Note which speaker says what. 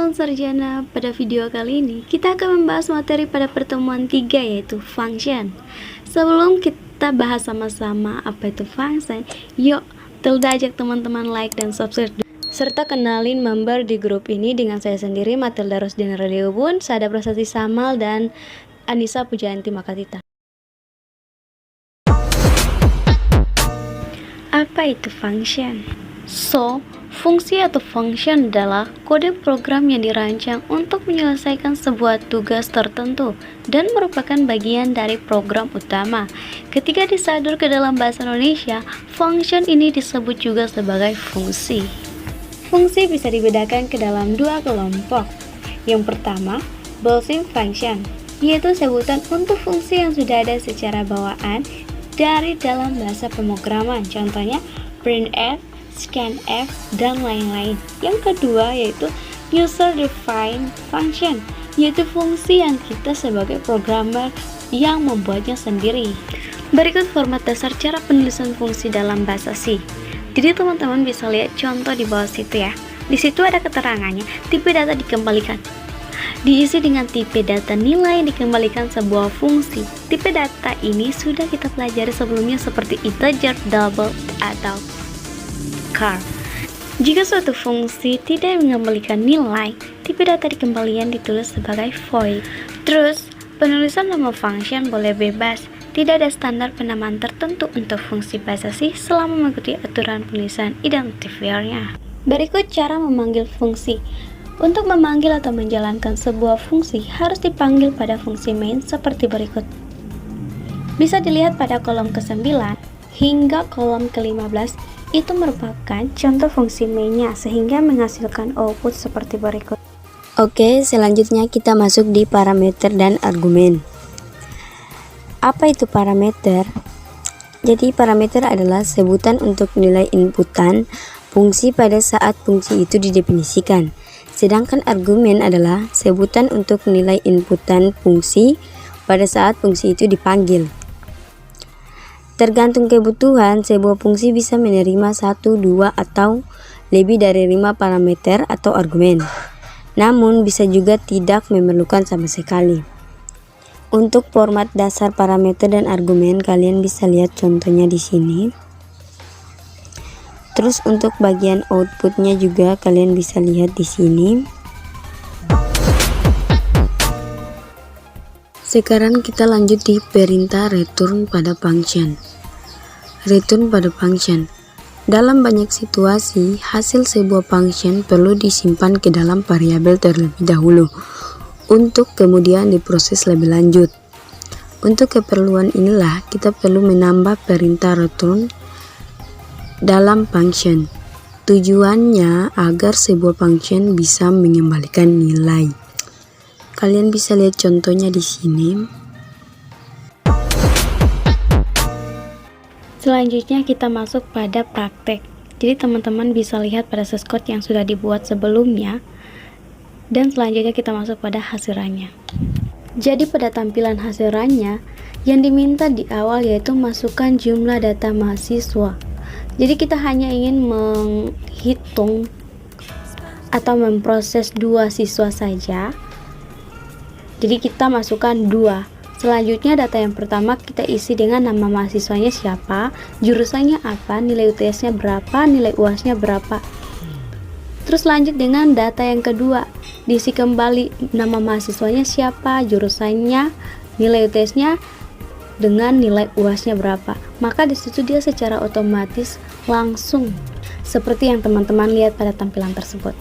Speaker 1: calon sarjana, pada video kali ini kita akan membahas materi pada pertemuan 3 yaitu function. Sebelum kita bahas sama-sama apa itu function, yuk Tilda ajak teman-teman like dan subscribe serta kenalin member di grup ini dengan saya sendiri, Matilda Rosdina Radiubun, Sada Prasasti Samal, dan Anissa Pujayanti Makatita. Apa itu function? Fungsi atau function adalah kode program yang dirancang untuk menyelesaikan sebuah tugas tertentu dan merupakan bagian dari program utama. Ketika disadur ke dalam bahasa Indonesia, function ini disebut juga sebagai fungsi. Fungsi bisa dibedakan ke dalam dua kelompok. Yang pertama, built-in function, yaitu sebutan untuk fungsi yang sudah ada secara bawaan dari dalam bahasa pemrograman, contohnya printf, scanf, dan lain-lain. Yang kedua yaitu user-defined function, yaitu fungsi yang kita sebagai programmer yang membuatnya sendiri. Berikut format dasar cara penulisan fungsi dalam bahasa C. Jadi teman-teman bisa lihat contoh di bawah situ ya. Di situ ada keterangannya, tipe data dikembalikan. Diisi dengan tipe data nilai yang dikembalikan sebuah fungsi. Tipe data ini sudah kita pelajari sebelumnya seperti integer, double, atau char. Jika suatu fungsi tidak mengembalikan nilai, tipe data dikembalikan ditulis sebagai void. Terus, penulisan nama function boleh bebas. Tidak ada standar penamaan tertentu untuk fungsi bahasa C selama mengikuti aturan penulisan identifiernya. Berikut cara memanggil fungsi. Untuk memanggil atau menjalankan sebuah fungsi harus dipanggil pada fungsi main seperti berikut. Bisa dilihat pada kolom ke-9 hingga kolom ke-15, itu merupakan contoh fungsi mainnya sehingga menghasilkan output seperti berikut.
Speaker 2: Oke, selanjutnya kita masuk di parameter dan argumen. Apa itu parameter? Jadi parameter adalah sebutan untuk nilai inputan fungsi pada saat fungsi itu didefinisikan. Sedangkan argumen adalah sebutan untuk nilai inputan fungsi pada saat fungsi itu dipanggil. Tergantung kebutuhan, sebuah fungsi bisa menerima 1, 2, atau lebih dari 5 parameter atau argumen. Namun bisa juga tidak memerlukan sama sekali. Untuk format dasar parameter dan argumen kalian bisa lihat contohnya di sini. Terus untuk bagian outputnya juga kalian bisa lihat di sini. Sekarang kita lanjut di perintah return pada function. Return pada function. Dalam banyak situasi, hasil sebuah function perlu disimpan ke dalam variabel terlebih dahulu untuk kemudian diproses lebih lanjut. Untuk keperluan inilah kita perlu menambah perintah return dalam function. Tujuannya agar sebuah function bisa mengembalikan nilai. Kalian bisa lihat contohnya di sini.
Speaker 1: Selanjutnya kita masuk pada praktek. Jadi teman-teman bisa lihat pada source code yang sudah dibuat sebelumnya. Dan selanjutnya kita masuk pada hasilannya. Jadi pada tampilan hasilannya yang diminta di awal yaitu masukkan jumlah data mahasiswa. Jadi kita hanya ingin menghitung atau memproses 2 siswa saja. Jadi kita masukkan 2. Selanjutnya data yang pertama kita isi dengan nama mahasiswanya siapa, jurusannya apa, nilai UTS-nya berapa, nilai UAS-nya berapa. Terus lanjut dengan data yang kedua, diisi kembali nama mahasiswanya siapa, jurusannya, nilai UTS-nya dengan nilai UAS-nya berapa. Maka disitu dia secara otomatis langsung seperti yang teman-teman lihat pada tampilan tersebut.